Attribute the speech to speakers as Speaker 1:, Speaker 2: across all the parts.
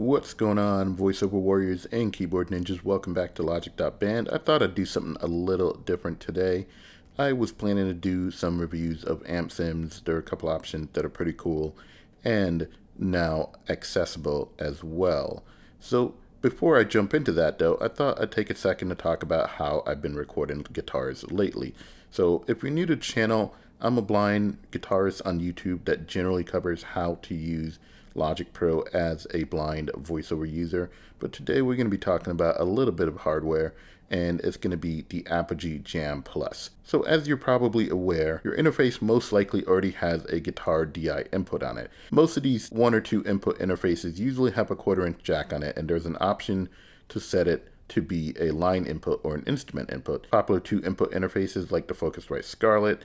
Speaker 1: What's going on, voiceover warriors and keyboard ninjas? Welcome back to Logic.band. I thought I'd do something a little different today. I was planning to do some reviews of amp sims. There are a couple options that are pretty cool and now accessible as well. So before I jump into that though, I thought I'd take a second to talk about how I've been recording guitars lately. So if you're new to the channel, I'm a blind guitarist on YouTube that generally covers how to use Logic Pro as a blind voiceover user, but today we're going to be talking about a little bit of hardware, and it's going to be the Apogee Jam Plus. So as you're probably aware, your interface most likely already has a guitar DI input on it. Most of these 1 or 2 input interfaces usually have a 1/4" jack on it, and there's an option to set it to be a line input or an instrument input. Popular 2 input interfaces like the Focusrite Scarlett,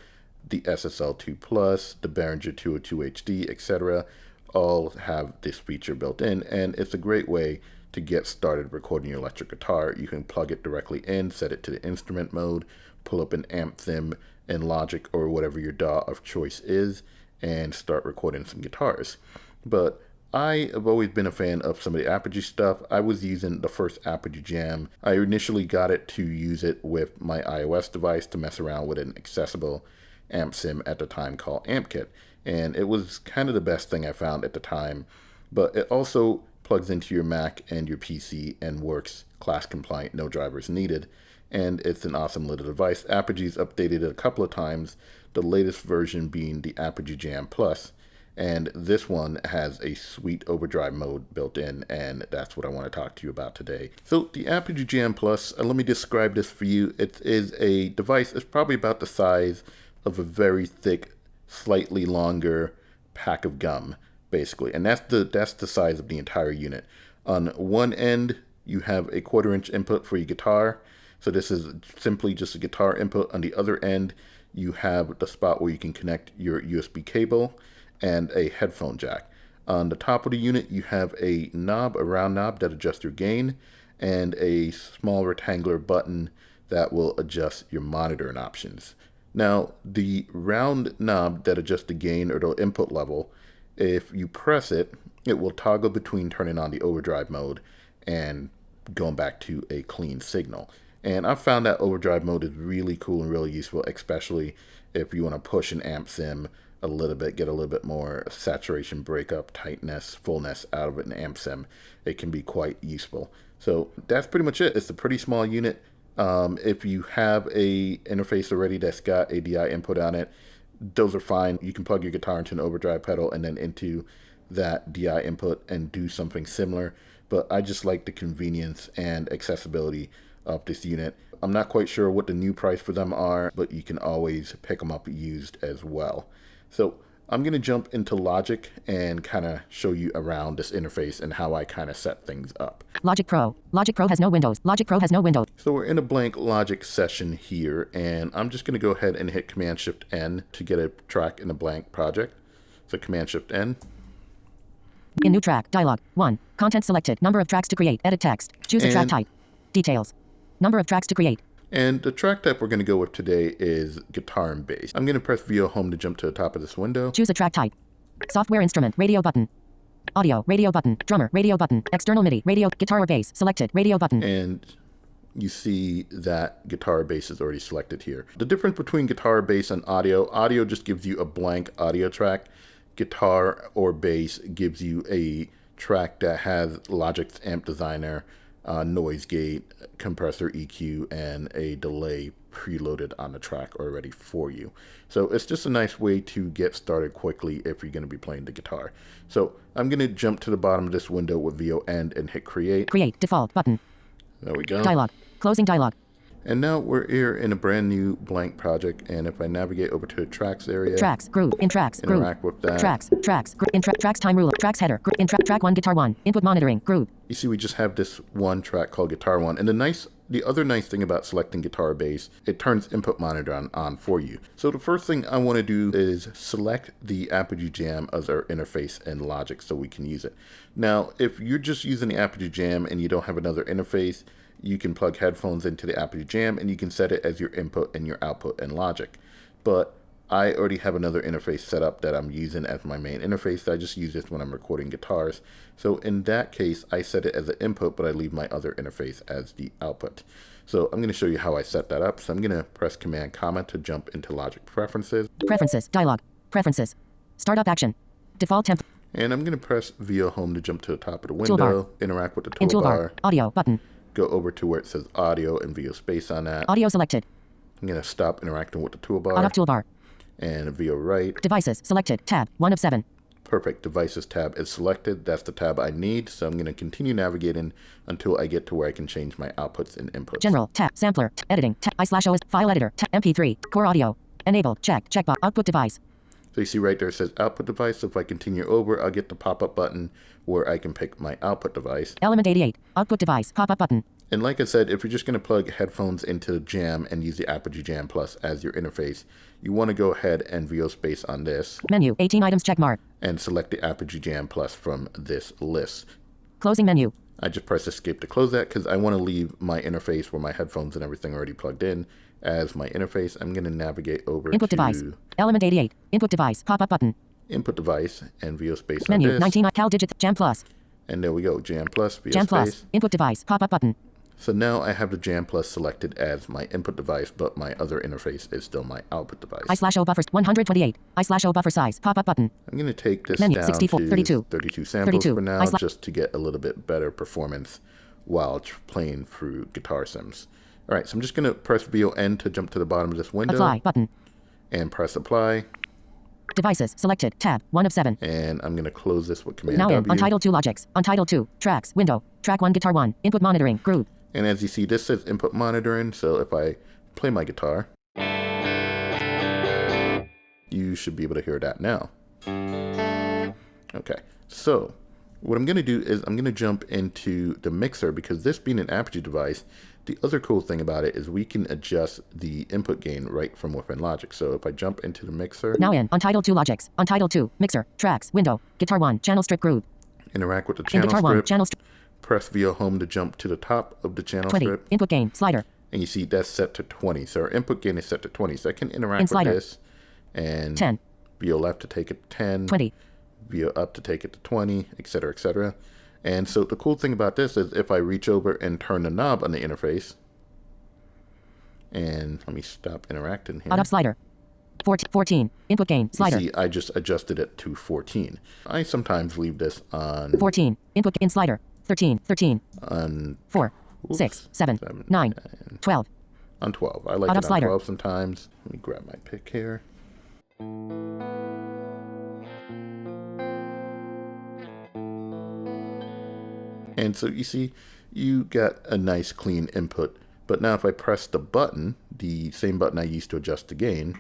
Speaker 1: the SSL2 Plus, the Behringer 202 HD, etc. all have this feature built in, and it's a great way to get started recording your electric guitar. You can plug it directly in, set it to the instrument mode, pull up an amp sim in Logic or whatever your DAW of choice is, and start recording some guitars. But I have always been a fan of some of the Apogee stuff. I was using the first Apogee Jam. I initially got it to use it with my iOS device to mess around with an accessible amp sim at the time called AmpKit, and it was kind of the best thing I found at the time. But it also plugs into your Mac and your PC and works class compliant, no drivers needed, and it's an awesome little device. Apogee's updated it a couple of times, the latest version being the Apogee Jam Plus, and this one has a sweet overdrive mode built in, and that's what I want to talk to you about today. So the Apogee Jam Plus, let me describe this for you. It is a device. It's probably about the size of a very thick, slightly longer pack of gum, basically, and that's the size of the entire unit. On one end, you have a 1/4" input for your guitar, so this is simply just a guitar input. On the other end, you have the spot where you can connect your USB cable and a headphone jack. On the top of the unit, you have a knob, a round knob that adjusts your gain, and a small rectangular button that will adjust your monitoring options. Now, the round knob that adjusts the gain or the input level, if you press it, it will toggle between turning on the overdrive mode and going back to a clean signal. And I found that overdrive mode is really cool and really useful, especially if you want to push an amp sim a little bit, get a little bit more saturation, breakup, tightness, fullness out of an amp sim. It can be quite useful. So that's pretty much it. It's a pretty small unit. If you have a interface already that's got a DI input on it, those are fine. You can plug your guitar into an overdrive pedal and then into that DI input and do something similar. But I just like the convenience and accessibility of this unit. I'm not quite sure what the new price for them are, but you can always pick them up used as well. So I'm going to jump into Logic and kind of show you around this interface and how I kind of set things up.
Speaker 2: Logic Pro. Logic Pro has no windows. Logic Pro has no windows.
Speaker 1: So we're in a blank Logic session here, and I'm just going to go ahead and hit Command-Shift-N to get a track in a blank project. So Command-Shift-N.
Speaker 2: In new track, dialog. 1. Content selected. Number of tracks to create. Edit text. Choose a track type. Details. Number of tracks to create.
Speaker 1: And the track type we're going to go with today is guitar and bass. I'm going to press VO Home to jump to the top of this window.
Speaker 2: Choose a track type. Software instrument. Radio button. Audio. Radio button. Drummer. Radio button. External MIDI. Radio. Guitar or bass. Selected. Radio button.
Speaker 1: And you see that guitar or bass is already selected here. The difference between guitar, bass, and audio just gives you a blank audio track. Guitar or bass gives you a track that has Logic's Amp Designer, noise gate, compressor, EQ, and a delay preloaded on the track already for you. So it's just a nice way to get started quickly if you're going to be playing the guitar. So I'm going to jump to the bottom of this window with VO End and hit Create.
Speaker 2: Create. Default button.
Speaker 1: There we go.
Speaker 2: Dialog. Closing dialog.
Speaker 1: And now we're here in a brand new blank project, and if I navigate over to the tracks area,
Speaker 2: tracks, group, in tracks, group,
Speaker 1: interact with that.
Speaker 2: Tracks, in tracks, time ruler, tracks header, group, in track 1, guitar 1, input monitoring, group.
Speaker 1: You see we just have this one track called Guitar 1, and the other nice thing about selecting guitar or bass, it turns input monitor on for you. So the first thing I want to do is select the Apogee Jam as our interface in Logic so we can use it. Now, if you're just using the Apogee Jam and you don't have another interface, you can plug headphones into the Apogee Jam and you can set it as your input and your output in Logic. But I already have another interface set up that I'm using as my main interface. I just use this when I'm recording guitars. So in that case, I set it as an input, but I leave my other interface as the output. So I'm going to show you how I set that up. So I'm going to press Command Comma to jump into Logic Preferences.
Speaker 2: Preferences. Dialog. Preferences. Startup action. Default temp.
Speaker 1: And I'm going to press VO Home to jump to the top of the window.
Speaker 2: Toolbar.
Speaker 1: Interact with the
Speaker 2: In
Speaker 1: toolbar.
Speaker 2: Audio button.
Speaker 1: Go over to where it says Audio and VO space on that.
Speaker 2: Audio selected.
Speaker 1: I'm going to stop interacting with the toolbar.
Speaker 2: Out of toolbar.
Speaker 1: And VO right.
Speaker 2: Devices selected. Tab 1 of 7.
Speaker 1: Perfect. Devices tab is selected. That's the tab I need. So I'm going to continue navigating until I get to where I can change my outputs and inputs.
Speaker 2: General tab sampler editing tab I/OS file editor tab MP3 core audio enabled checkbox output device.
Speaker 1: So you see right there it says output device. So if I continue over, I'll get the pop-up button where I can pick my output device.
Speaker 2: Element 88 output device pop-up button.
Speaker 1: And like I said, if you're just going to plug headphones into Jam and use the Apogee Jam Plus as your interface, you want to go ahead and VO space on this.
Speaker 2: Menu 18 items check mark.
Speaker 1: And select the Apogee Jam Plus from this list.
Speaker 2: Closing menu.
Speaker 1: I just press escape to close that because I want to leave my interface where my headphones and everything are already plugged in as my interface. I'm going to navigate over
Speaker 2: Input
Speaker 1: to
Speaker 2: device. Element 88. Input device pop-up button.
Speaker 1: Input device and VO space
Speaker 2: Menu
Speaker 1: on this.
Speaker 2: 19 Cal digits Jam Plus.
Speaker 1: And there we go. Jam Plus, VO
Speaker 2: Jam
Speaker 1: space.
Speaker 2: Plus. Input device pop-up button.
Speaker 1: So now I have the Jam Plus selected as my input device, but my other interface is still my output device.
Speaker 2: I/O buffers 128. I/O buffer size pop-up button.
Speaker 1: I'm going to take this
Speaker 2: Menu
Speaker 1: down
Speaker 2: 64
Speaker 1: to
Speaker 2: 32
Speaker 1: samples
Speaker 2: 32.
Speaker 1: for now, just to get a little bit better performance while playing through Guitar Sims. All right, so I'm just going to press VON to jump to the bottom of this window.
Speaker 2: Apply button.
Speaker 1: And press Apply.
Speaker 2: Devices selected tab 1 of 7.
Speaker 1: And I'm going to close this with Command
Speaker 2: Now in
Speaker 1: W.
Speaker 2: Untitled 2 Logics. Untitled 2 Tracks window. Track 1 Guitar 1 Input monitoring group.
Speaker 1: And as you see, this says input monitoring. So if I play my guitar, you should be able to hear that now. Okay, so what I'm going to do is I'm going to jump into the mixer because this being an Apogee device, the other cool thing about it is we can adjust the input gain right from within Logic. So if I jump into the mixer.
Speaker 2: Now in Untitled 2 Logics. Untitled 2 Mixer. Tracks window. Guitar 1 Channel strip group.
Speaker 1: Interact with the
Speaker 2: In
Speaker 1: channel
Speaker 2: Guitar
Speaker 1: strip.
Speaker 2: 1 channel strip.
Speaker 1: Press VO Home to jump to the top of the channel
Speaker 2: 20.
Speaker 1: strip.
Speaker 2: Input gain slider.
Speaker 1: And you see that's set to 20. So our input gain is set to 20. So I can interact
Speaker 2: In
Speaker 1: with
Speaker 2: slider.
Speaker 1: this and
Speaker 2: 10.
Speaker 1: VO left to take it to 10.
Speaker 2: 20.
Speaker 1: VO up to take it to 20, etc., etc. And so the cool thing about this is if I reach over and turn the knob on the interface, and let me stop interacting here.
Speaker 2: Out of slider. 14. Input gain slider.
Speaker 1: You see, I just adjusted it to 14. I sometimes leave this on
Speaker 2: 14. Input in slider. 13.
Speaker 1: on
Speaker 2: 4. 6. 7. 9. 12.
Speaker 1: on 12. I like
Speaker 2: Out
Speaker 1: it
Speaker 2: of
Speaker 1: on
Speaker 2: slider.
Speaker 1: 12 sometimes. Let me grab my pick here. And so you see, you got a nice clean input. But now if I press the button, the same button I used to adjust the gain,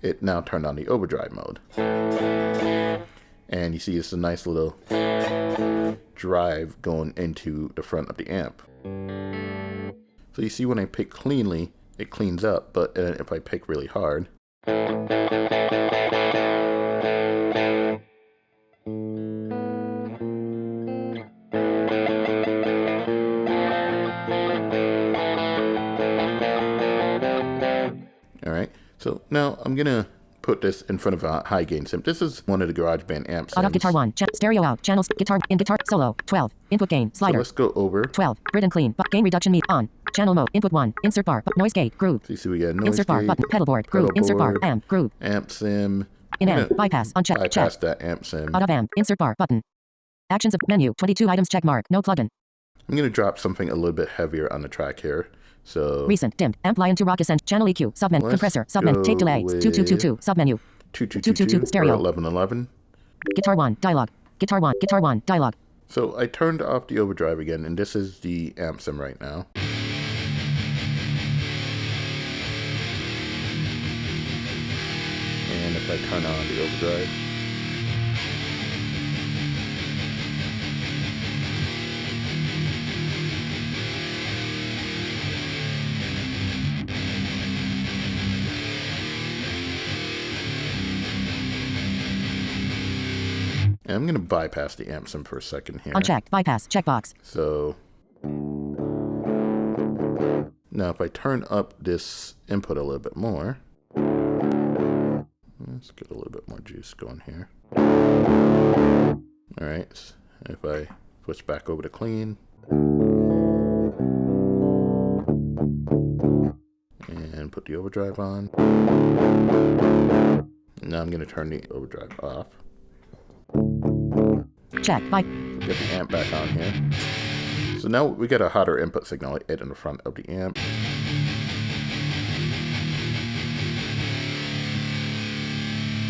Speaker 1: it now turned on the overdrive mode. And you see it's a nice little drive going into the front of the amp. So you see when I pick cleanly, it cleans up, but if I pick really hard, alright, so now I'm gonna put this in front of a high gain sim. This is one of the GarageBand amp sims.
Speaker 2: Out of Guitar 1 stereo out channels guitar in guitar solo 12. Input gain
Speaker 1: So
Speaker 2: slider.
Speaker 1: let's go over.
Speaker 2: 12. Grid and clean gain reduction meet on. Channel mode input 1. Insert bar noise gate group.
Speaker 1: So you see we got noise
Speaker 2: Insert bar
Speaker 1: gate,
Speaker 2: button pedal board group. Insert bar amp group.
Speaker 1: amp sim.
Speaker 2: In
Speaker 1: I'm
Speaker 2: amp
Speaker 1: gonna
Speaker 2: bypass uncheck
Speaker 1: bypass
Speaker 2: check.
Speaker 1: that amp sim.
Speaker 2: Out of amp insert bar button. Actions of menu 22 items check mark no plugin.
Speaker 1: I'm going to drop something a little bit heavier on the track here. So
Speaker 2: Recent dimmed amp lion to rock ascent channel EQ submenu
Speaker 1: Let's
Speaker 2: compressor submenu tape
Speaker 1: go
Speaker 2: delay
Speaker 1: with
Speaker 2: 2222 submenu
Speaker 1: 2222
Speaker 2: stereo.
Speaker 1: or 1111.
Speaker 2: guitar 1 dialogue guitar 1 dialogue.
Speaker 1: So I turned off the overdrive again, and this is the amp sim right now. And if I turn on the overdrive, and I'm going to bypass the amp sim for a second here.
Speaker 2: Unchecked bypass checkbox.
Speaker 1: So now if I turn up this input a little bit more, Let's get a little bit more juice going here. Alright, if I switch back over to clean. And put the overdrive on. Now I'm going to turn the overdrive off.
Speaker 2: Check. Bye.
Speaker 1: Get the amp back on here. So now we get a hotter input signal right in the front of the amp.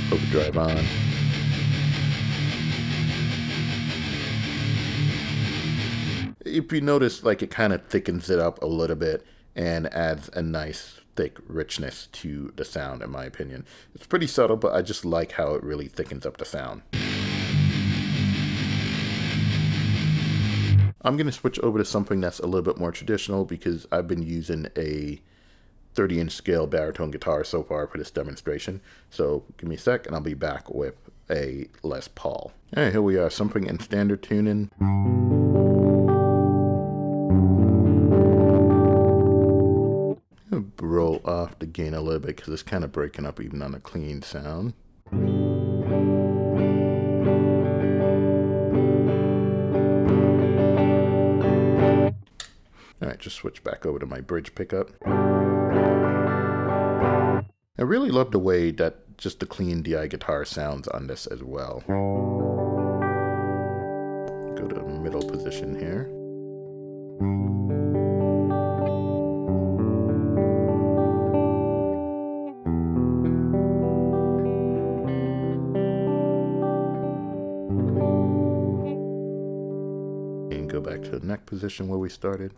Speaker 1: Overdrive on. If you notice, like, it kind of thickens it up a little bit and adds a nice thick richness to the sound, in my opinion. It's pretty subtle, but I just like how it really thickens up the sound. I'm going to switch over to something that's a little bit more traditional because I've been using a 30-inch scale baritone guitar so far for this demonstration. So give me a sec and I'll be back with a Les Paul. Alright, here we are, something in standard tuning. Roll off the gain a little bit because it's kind of breaking up even on a clean sound. Alright, just switch back over to my bridge pickup. I really love the way that just the clean DI guitar sounds on this as well. Go to the middle position here. And go back to the neck position where we started.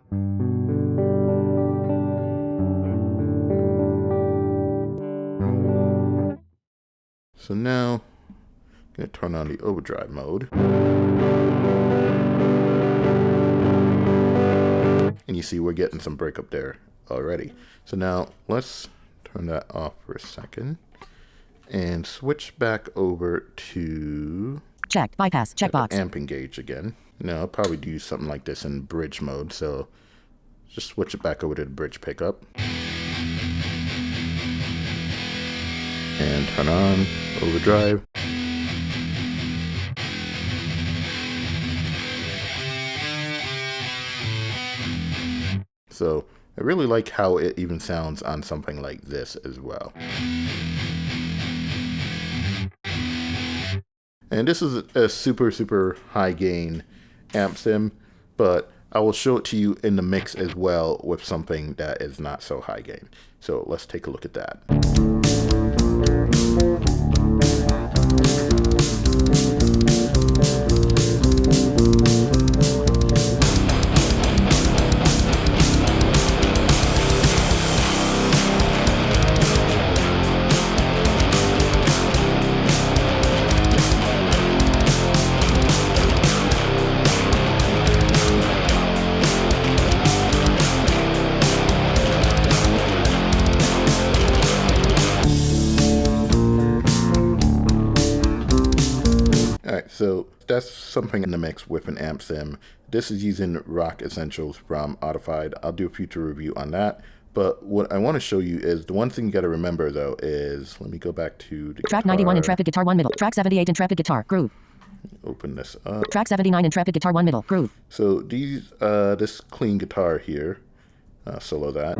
Speaker 1: So now, I'm going to turn on the overdrive mode. And you see we're getting some breakup there already. So now, let's turn that off for a second. And switch back over to...
Speaker 2: Check. Bypass. Checkbox.
Speaker 1: Amping gauge again. Now, I'll probably do something like this in bridge mode. So, just switch it back over to the bridge pickup. And turn on overdrive. So I really like how it even sounds on something like this as well. And this is a super high gain amp sim, but I will show it to you in the mix as well with something that is not so high gain. So let's take a look at that. So that's something in the mix with an amp sim. This is using Rock Essentials from Audified. I'll do a future review on that. But what I want to show you is the one thing you got to remember though is, let me go back to the
Speaker 2: track
Speaker 1: guitar.
Speaker 2: 91 Intrepid Guitar 1 middle. Track 78 Intrepid Guitar groove.
Speaker 1: Open this up.
Speaker 2: Track 79 Intrepid Guitar 1 middle groove.
Speaker 1: So these this clean guitar here, solo that.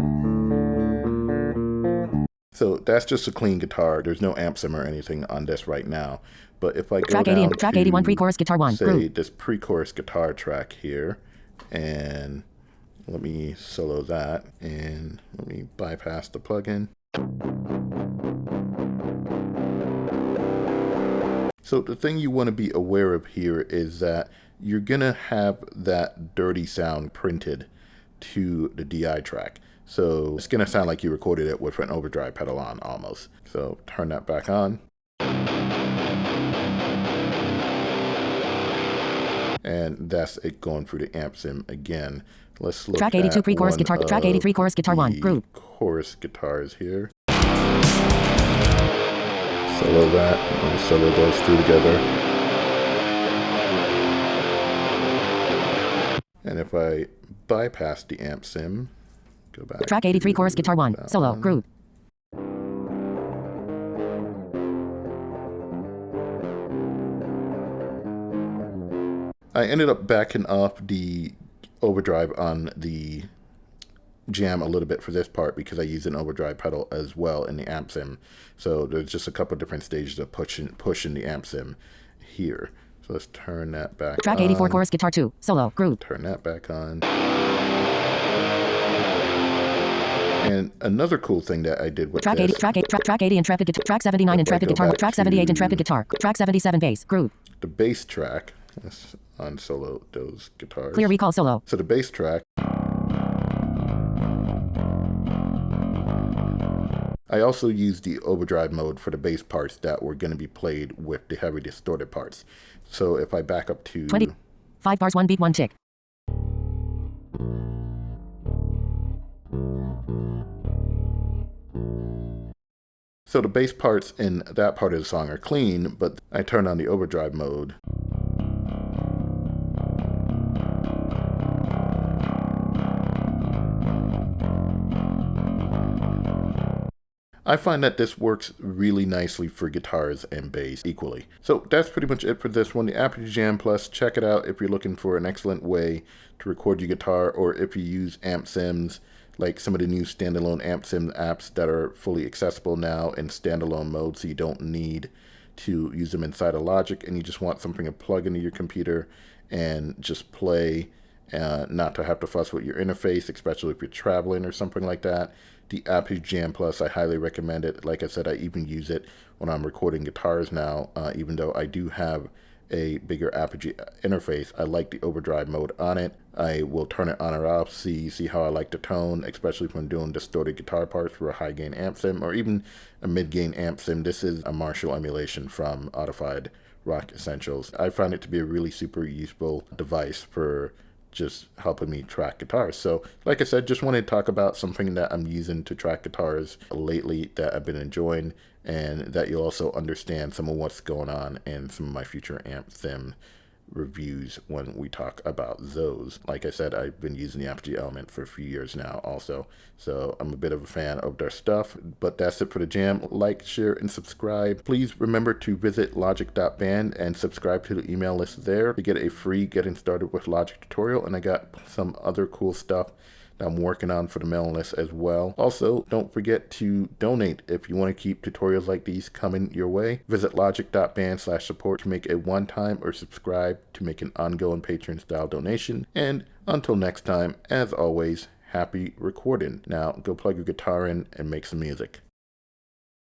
Speaker 1: So that's just a clean guitar. There's no amp sim or anything on this right now. But if I go
Speaker 2: track 80
Speaker 1: down
Speaker 2: track
Speaker 1: to,
Speaker 2: 81 pre-chorus guitar 1
Speaker 1: say
Speaker 2: groove.
Speaker 1: this pre-chorus guitar track here, and let me solo that, and let me bypass the plugin. So the thing you want to be aware of here is that you're gonna have that dirty sound printed to the DI track. So it's gonna sound like you recorded it with an overdrive pedal on almost. So turn that back on. And that's it going through the amp sim again. Let's look
Speaker 2: track 82
Speaker 1: at
Speaker 2: pre-chorus guitar. Track 83 chorus guitar 1 groove.
Speaker 1: Chorus guitars here. Solo that. Let me solo those two together. And if I bypass the amp sim, go back.
Speaker 2: Track 83 chorus guitar 1 solo groove.
Speaker 1: I ended up backing off the overdrive on the Jam a little bit for this part because I use an overdrive pedal as well in the amp sim. So there's just a couple different stages of pushing the amp sim here. So let's turn that back on.
Speaker 2: Track 84 chorus guitar 2 solo group.
Speaker 1: Turn that back on. And another cool thing that I did with
Speaker 2: track
Speaker 1: this,
Speaker 2: 80, track 80 Intrepid guitar, track 79 Intrepid guitar, track 78 Intrepid guitar, track 77 bass group.
Speaker 1: The bass track, let's unsolo those guitars.
Speaker 2: Clear recall solo.
Speaker 1: So the bass track, I also used the overdrive mode for the bass parts that were going to be played with the heavy distorted parts. So if I back up to
Speaker 2: 20, 5 bars, 1 beat, 1 tick.
Speaker 1: So the bass parts in that part of the song are clean, but I turned on the overdrive mode. I find that this works really nicely for guitars and bass equally. So that's pretty much it for this one, the Apogee Jam Plus. Check it out if you're looking for an excellent way to record your guitar, or if you use amp sims, like some of the new standalone amp sim apps that are fully accessible now in standalone mode, so you don't need to use them inside of Logic, and you just want something to plug into your computer and just play, not to have to fuss with your interface, especially if you're traveling or something like that. The Apogee Jam Plus, I highly recommend it. Like I said, I even use it when I'm recording guitars now, even though I do have a bigger Apogee interface. I like the overdrive mode on it. I will turn it on or off, see how I like the tone, especially if I'm doing distorted guitar parts for a high gain amp sim or even a mid gain amp sim. This is a Marshall emulation from Audified Rock Essentials. I find it to be a really super useful device for just helping me track guitars. So like I said, just wanted to talk about something that I'm using to track guitars lately that I've been enjoying, and that you'll also understand some of what's going on in some of my future amp sim reviews when we talk about those. Like I said, I've been using the Apogee Element for a few years now also, so I'm a bit of a fan of their stuff. But that's it for the Jam. Like, share, and subscribe. Please remember to visit logic.band and subscribe to the email list there to get a free Getting Started with Logic tutorial, and I got some other cool stuff that I'm working on for the mailing list as well. Also, don't forget to donate if you want to keep tutorials like these coming your way. Visit logic.band/support to make a one-time, or subscribe to make an ongoing Patreon-style donation. And until next time, as always, happy recording. Now, go plug your guitar in and make some music.